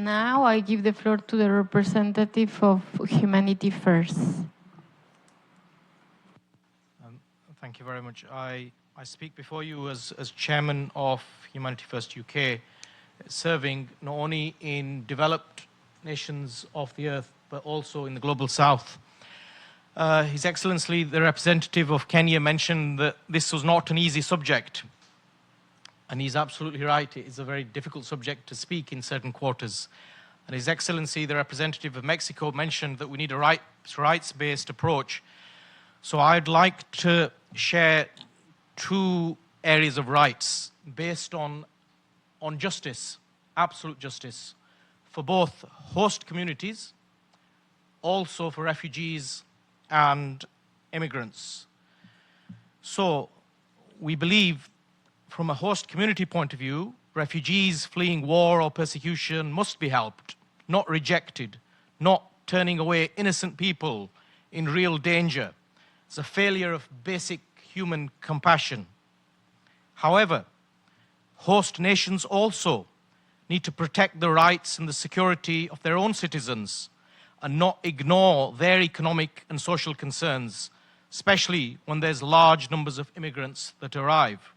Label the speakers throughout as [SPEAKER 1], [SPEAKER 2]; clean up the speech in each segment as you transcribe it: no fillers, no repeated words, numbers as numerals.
[SPEAKER 1] Now I give the floor to the representative of Humanity First.
[SPEAKER 2] Thank you very much. I speak before you as chairman of Humanity First UK, serving not only in developed nations of the earth, but also in the global south. His Excellency, the representative of Kenya, mentioned that this was not an easy subject. And he's absolutely right. It is a very difficult subject to speak in certain quarters. And His Excellency, the representative of Mexico, mentioned that we need a rights-based approach. So I'd like to share two areas of rights based on justice, absolute justice, for both host communities, also for refugees and immigrants. So we believe, from a host community point of view, refugees fleeing war or persecution must be helped, not rejected, not turning away innocent people in real danger. It's a failure of basic human compassion. However, host nations also need to protect the rights and the security of their own citizens and not ignore their economic and social concerns, especially when there's large numbers of immigrants that arrive.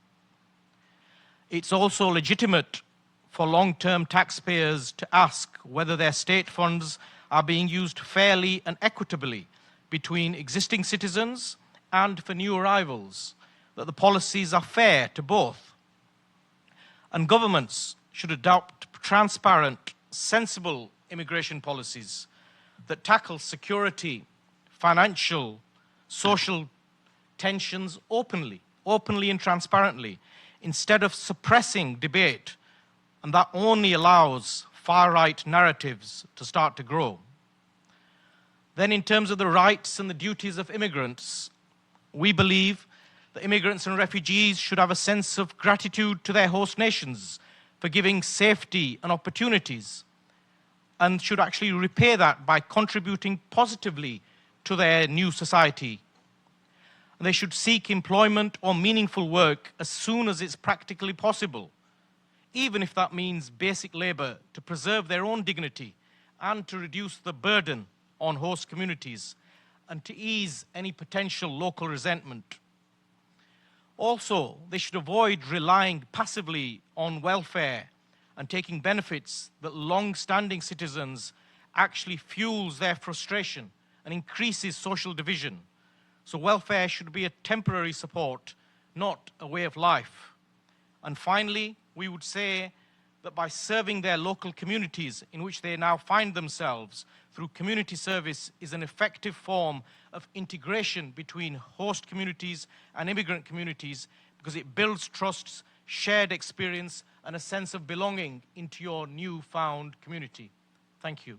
[SPEAKER 2] It's also legitimate for long-term taxpayers to ask whether their state funds are being used fairly and equitably between existing citizens and for new arrivals, that the policies are fair to both. And governments should adopt transparent, sensible immigration policies that tackle security, financial, social tensions openly and transparently, instead of suppressing debate, and that only allows far-right narratives to start to grow. Then, in terms of the rights and the duties of immigrants, we believe that immigrants and refugees should have a sense of gratitude to their host nations for giving safety and opportunities, and should actually repay that by contributing positively to their new society. And they should seek employment or meaningful work as soon as it's practically possible, even if that means basic labor, to preserve their own dignity and to reduce the burden on host communities and to ease any potential local resentment. Also, they should avoid relying passively on welfare and taking benefits that long-standing citizens actually fuels their frustration and increases social division. So welfare should be a temporary support, not a way of life. And finally, we would say that by serving their local communities in which they now find themselves through community service is an effective form of integration between host communities and immigrant communities, because it builds trust, shared experience, and a sense of belonging into your newfound community. Thank you.